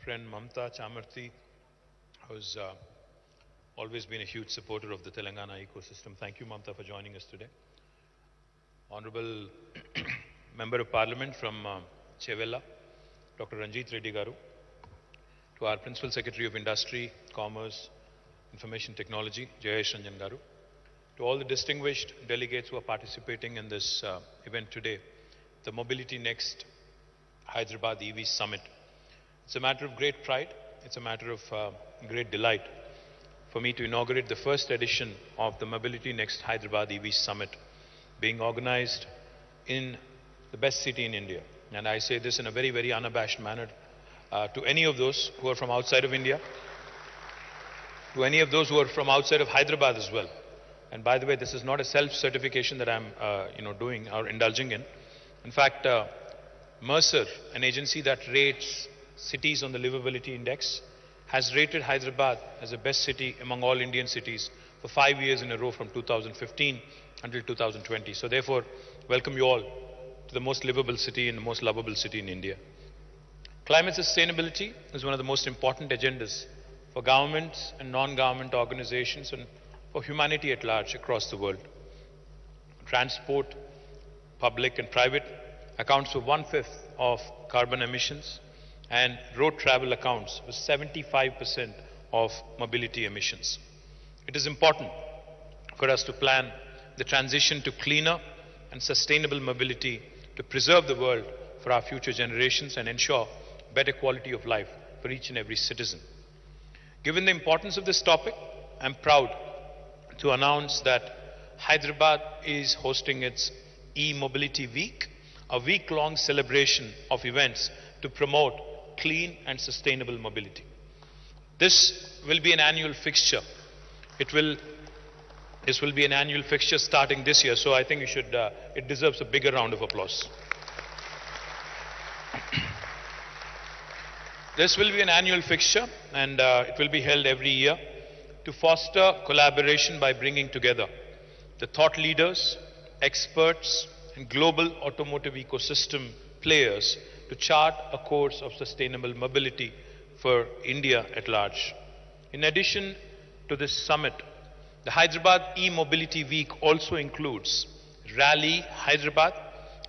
friend Mamta Chamarthi, who's always been a huge supporter of the Telangana ecosystem. Thank you, Mamta, for joining us today. Honorable Member of Parliament from Chevella, Dr. Ranjit Reddy Garu, to our Principal Secretary of Industry, Commerce, Information Technology, Jayesh Ranjan Garu, to all the distinguished delegates who are participating in this event today, the Mobility Next Hyderabad EV Summit. It's a matter of great pride. It's a matter of great delight for me to inaugurate the first edition of the Mobility Next Hyderabad EV Summit, being organized in the best city in India. And I say this in a very, very unabashed manner to any of those who are from outside of India, to any of those who are from outside of Hyderabad as well. And by the way, this is not a self-certification that I'm doing or indulging in. In fact, Mercer, an agency that rates cities on the livability index, has rated Hyderabad as the best city among all Indian cities for 5 years in a row from 2015 until 2020. So therefore, welcome you all to the most livable city and the most lovable city in India. Climate sustainability is one of the most important agendas for governments and non-government organizations and for humanity at large across the world. Transport, public and private, accounts for 1/5 of carbon emissions, and road travel accounts for 75% of mobility emissions. It is important for us to plan the transition to cleaner and sustainable mobility to preserve the world for our future generations and ensure better quality of life for each and every citizen. Given the importance of this topic, I'm proud to announce that Hyderabad is hosting its e-mobility week, a week-long celebration of events to promote clean and sustainable mobility. This will be an annual fixture. This will be an annual fixture starting this year, so I think it deserves a bigger round of applause. This will be an annual fixture, and it will be held every year to foster collaboration by bringing together the thought leaders, experts, and global automotive ecosystem players to chart a course of sustainable mobility for India at large. In addition to this summit, the Hyderabad e-mobility week also includes Rally Hyderabad,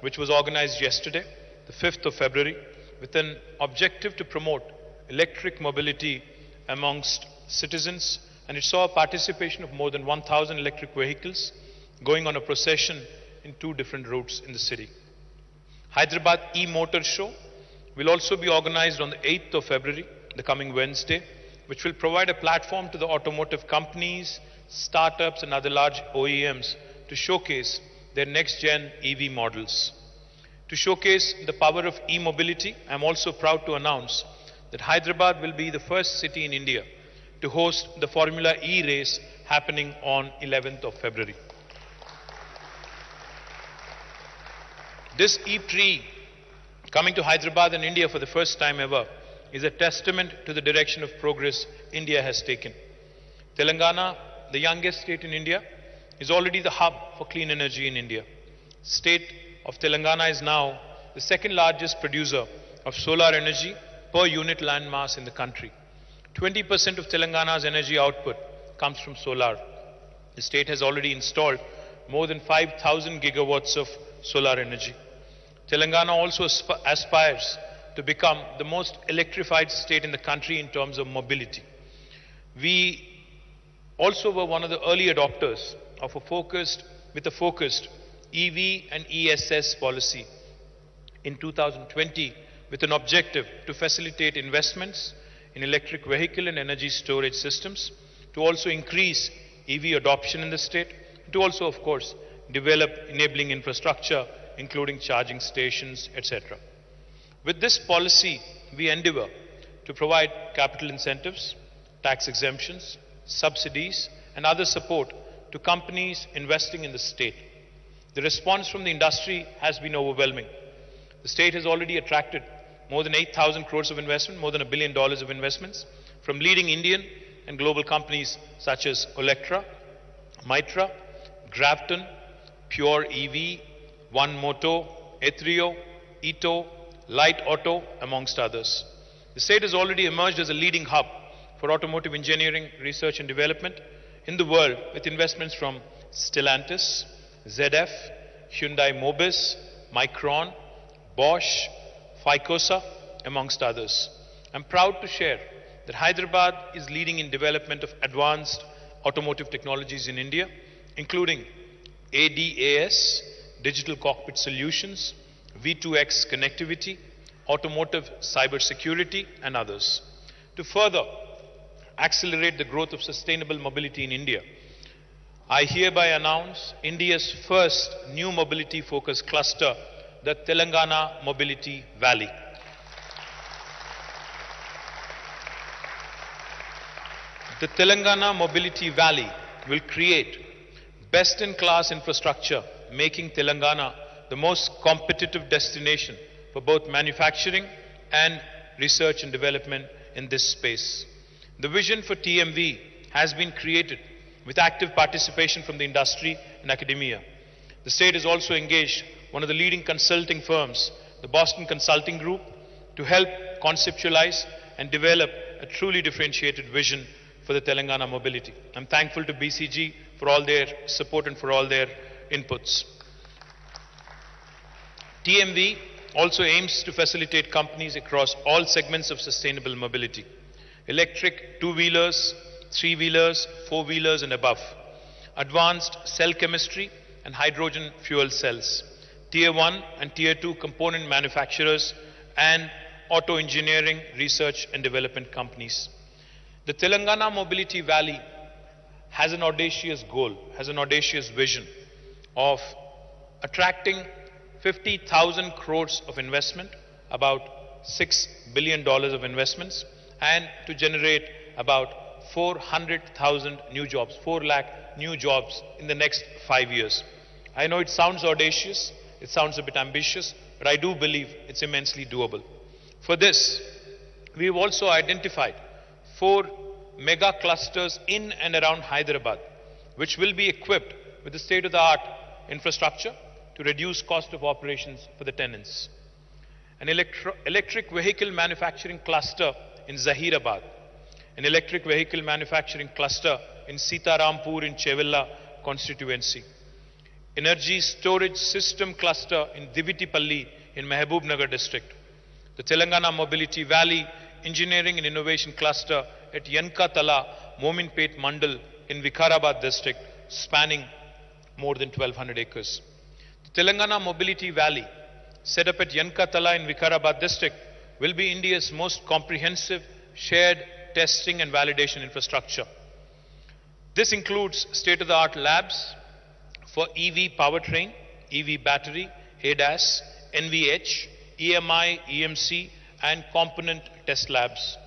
which was organized yesterday, the 5th of February, with an objective to promote electric mobility amongst citizens, and it saw a participation of more than 1,000 electric vehicles going on a procession in 2 different routes in the city. Hyderabad e-motor show will also be organized on the 8th of February, the coming Wednesday, which will provide a platform to the automotive companies, startups and other large OEMs to showcase their next-gen EV models. To showcase the power of e-mobility, I'm also proud to announce that Hyderabad will be the first city in India to host the Formula E race happening on 11th of February. This e-tree coming to Hyderabad and India for the first time ever is a testament to the direction of progress India has taken. Telangana, the youngest state in India, is already the hub for clean energy in India. State of Telangana is now the second largest producer of solar energy per unit land mass in the country. 20% of Telangana's energy output comes from solar. The state has already installed more than 5,000 gigawatts of solar energy. Telangana also aspires to become the most electrified state in the country in terms of mobility. We also were one of the early adopters of a focused EV and ESS policy in 2020 with an objective to facilitate investments in electric vehicle and energy storage systems, to also increase EV adoption in the state, to also, of course, develop enabling infrastructure, including charging stations, etc. With this policy, we endeavor to provide capital incentives, tax exemptions, subsidies, and other support to companies investing in the state. The response from the industry has been overwhelming. The state has already attracted more than 8,000 crores of investment, more than $1 billion of investments from leading Indian and global companies such as Olectra, Mitra, Grafton, Pure EV, One Moto, Ethrio, Ito, Light Auto, amongst others. The state has already emerged as a leading hub for automotive engineering, research and development in the world with investments from Stellantis, ZF, Hyundai Mobis, Micron, Bosch, Ficosa, amongst others. I'm proud to share that Hyderabad is leading in development of advanced automotive technologies in India, including ADAS, digital cockpit solutions, V2X connectivity, automotive cybersecurity, and others. To further accelerate the growth of sustainable mobility in India, I hereby announce India's first new mobility-focused cluster, the Telangana Mobility Valley. The Telangana Mobility Valley will create best-in-class infrastructure, making Telangana the most competitive destination for both manufacturing and research and development in this space. The vision for TMV has been created with active participation from the industry and academia. The state has also engaged one of the leading consulting firms, the Boston Consulting Group, to help conceptualize and develop a truly differentiated vision for the Telangana mobility. I'm thankful to BCG for all their support and for all their inputs. TMV also aims to facilitate companies across all segments of sustainable mobility: electric two-wheelers, three-wheelers, four-wheelers and above, advanced cell chemistry and hydrogen fuel cells, Tier 1 and Tier 2 component manufacturers, and auto engineering, research and development companies. The Telangana Mobility Valley has an audacious goal, has an audacious vision of attracting 50,000 crores of investment, about $6 billion of investments, and to generate about 400,000 new jobs, 4 lakh new jobs in the next 5 years. I know it sounds audacious, it sounds a bit ambitious, but I do believe it's immensely doable. For this, we've also identified 4 mega clusters in and around Hyderabad, which will be equipped with the state-of-the-art infrastructure to reduce cost of operations for the tenants. An electric vehicle manufacturing cluster in Zahirabad, an electric vehicle manufacturing cluster in Sitarampur in Chevilla constituency, energy storage system cluster in Divitipalli in Mehboob district, the Telangana Mobility Valley Engineering and Innovation Cluster at Yankatala, Mominpet Mandal in Vikarabad district, spanning more than 1,200 acres. The Telangana Mobility Valley, set up at Yankatala in Vikarabad district, will be India's most comprehensive shared testing and validation infrastructure. This includes state-of-the-art labs for EV powertrain, EV battery, ADAS, NVH, EMI, EMC, and component test labs.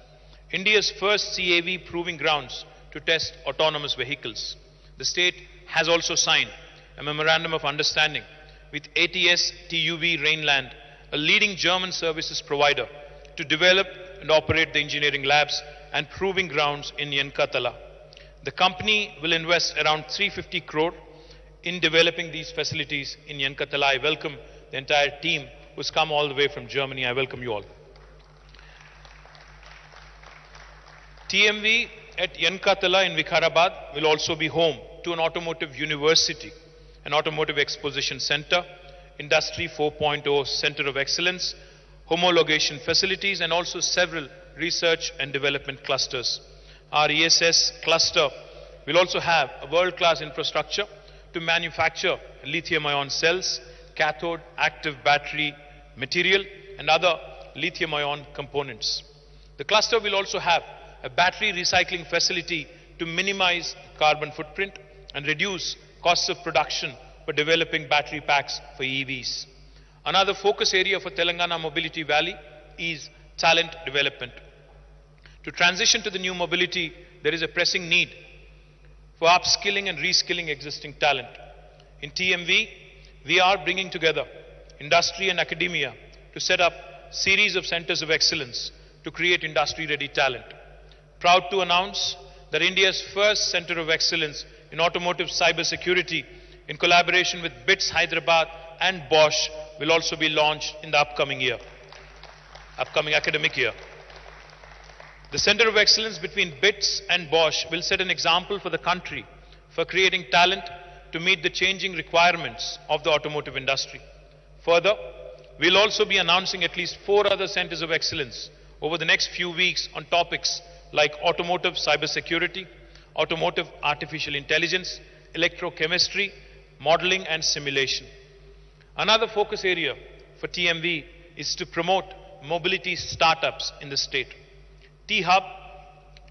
India's first CAV proving grounds to test autonomous vehicles. The state has also signed a memorandum of understanding with ATS TUV Rheinland, a leading German services provider, to develop and operate the engineering labs and proving grounds in Yankatala. The company will invest around 350 crore in developing these facilities in Yankatala. I welcome the entire team who's come all the way from Germany. I welcome you all. TMV at Yankatala in Vikarabad will also be home to an automotive university, an automotive exposition center, Industry 4.0 Center of Excellence, homologation facilities, and also several research and development clusters. Our ESS cluster will also have a world-class infrastructure to manufacture lithium-ion cells, cathode active battery material, and other lithium-ion components. The cluster will also have a battery recycling facility to minimize carbon footprint and reduce costs of production for developing battery packs for EVs. Another focus area for Telangana Mobility Valley is talent development. To transition to the new mobility, there is a pressing need for upskilling and reskilling existing talent. In TMV, we are bringing together industry and academia to set up series of centers of excellence to create industry-ready talent. Proud to announce that India's first center of excellence in automotive cybersecurity, in collaboration with BITS Hyderabad and Bosch, will also be launched in the upcoming academic year. The Center of Excellence between BITS and Bosch will set an example for the country for creating talent to meet the changing requirements of the automotive industry. Further, we'll also be announcing at least 4 other centers of excellence over the next few weeks on topics like automotive cybersecurity, automotive artificial intelligence, electrochemistry, modeling and simulation. Another focus area for TMV is to promote mobility startups in the state. T-Hub,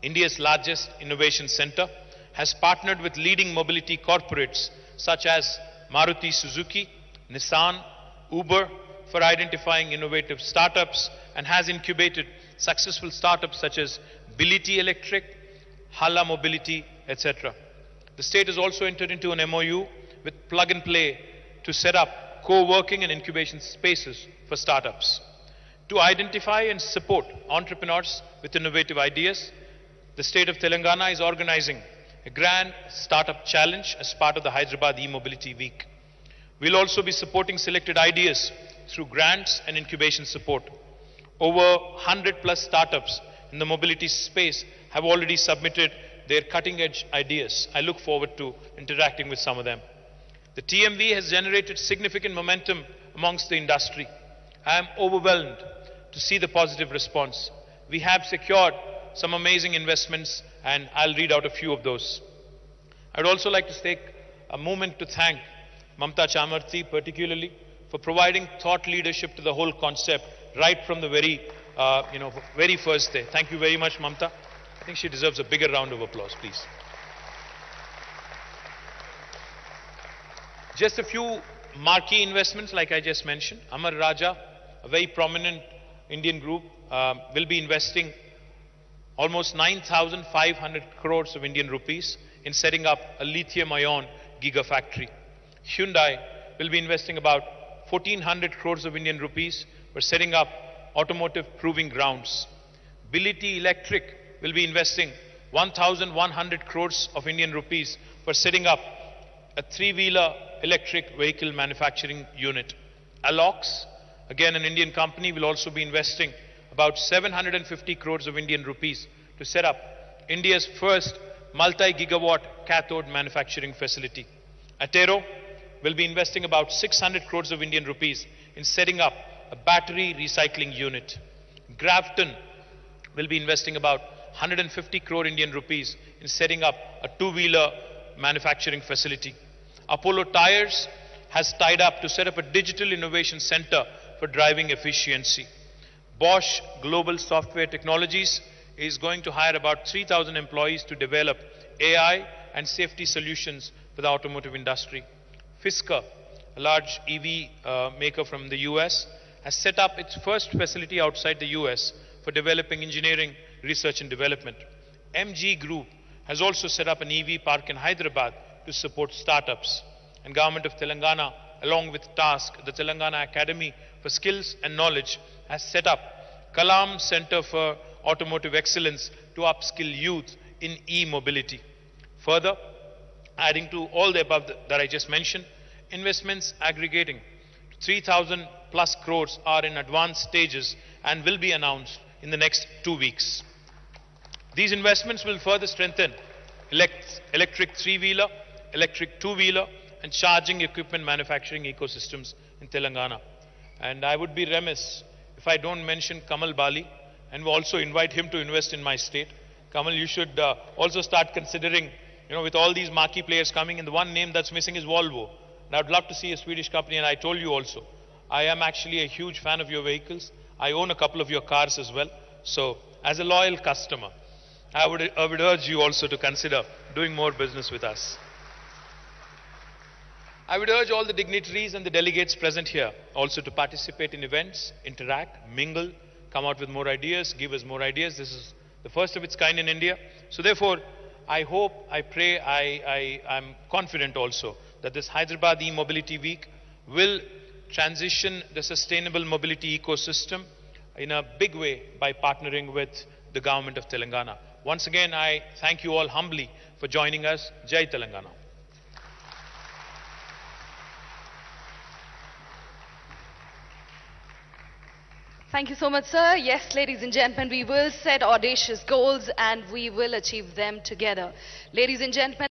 India's largest innovation center, has partnered with leading mobility corporates such as Maruti Suzuki, Nissan, Uber for identifying innovative startups and has incubated successful startups such as Bility Electric, Hala Mobility, etc. The state has also entered into an MOU with Plug and Play to set up co-working and incubation spaces for startups. To identify and support entrepreneurs with innovative ideas, the state of Telangana is organizing a grand startup challenge as part of the Hyderabad e-mobility week. We'll also be supporting selected ideas through grants and incubation support. Over 100 plus startups in the mobility space have already submitted their cutting edge ideas. I look forward to interacting with some of them. The TMV has generated significant momentum amongst the industry. I am overwhelmed to see the positive response. We have secured some amazing investments and I'll read out a few of those. I'd also like to take a moment to thank Mamta Chamarthi particularly for providing thought leadership to the whole concept right from the very first day. Thank you very much, Mamta. I think she deserves a bigger round of applause, please. Just a few marquee investments like I just mentioned. Amar Raja, a very prominent Indian group, will be investing almost 9,500 crores of Indian rupees in setting up a lithium-ion gigafactory. Hyundai will be investing about 1,400 crores of Indian rupees for setting up automotive proving grounds. Bility Electric will be investing 1,100 crores of Indian rupees for setting up a 3-wheeler electric vehicle manufacturing unit. Alox, again an Indian company, will also be investing about 750 crores of Indian rupees to set up India's first multi-gigawatt cathode manufacturing facility. Atero will be investing about 600 crores of Indian rupees in setting up a battery recycling unit. Grafton will be investing about 150 crore Indian rupees in setting up a 2-wheeler manufacturing facility. Apollo Tyres has tied up to set up a digital innovation center for driving efficiency. Bosch Global Software Technologies is going to hire about 3,000 employees to develop AI and safety solutions for the automotive industry. Fisker, a large EV maker from the US, has set up its first facility outside the US for developing engineering, research and development. MG Group has also set up an EV park in Hyderabad to support startups. And Government of Telangana, along with TASK, the Telangana Academy for Skills and Knowledge, has set up Kalam Center for Automotive Excellence to upskill youth in e-mobility. Further, adding to all the above that I just mentioned, investments aggregating 3,000 plus crores are in advanced stages and will be announced in the next 2 weeks. These investments will further strengthen electric 3-wheeler, electric 2-wheeler and charging equipment manufacturing ecosystems in Telangana. And I would be remiss if I don't mention Kamal Bali and also invite him to invest in my state. Kamal, you should also start considering, with all these marquee players coming, and the one name that's missing is Volvo. And I'd love to see a Swedish company, and I told you also, I am actually a huge fan of your vehicles. I own a couple of your cars as well. So, as a loyal customer, I would urge you also to consider doing more business with us. I would urge all the dignitaries and the delegates present here also to participate in events, interact, mingle, come out with more ideas, give us more ideas. This is the first of its kind in India. So therefore, I hope, I pray, I'm confident also that this Hyderabad e-mobility week will transition the sustainable mobility ecosystem in a big way by partnering with the government of Telangana. Once again, I thank you all humbly for joining us. Jai Telangana. Thank you so much, sir. Yes, ladies and gentlemen, we will set audacious goals and we will achieve them together. Ladies and gentlemen,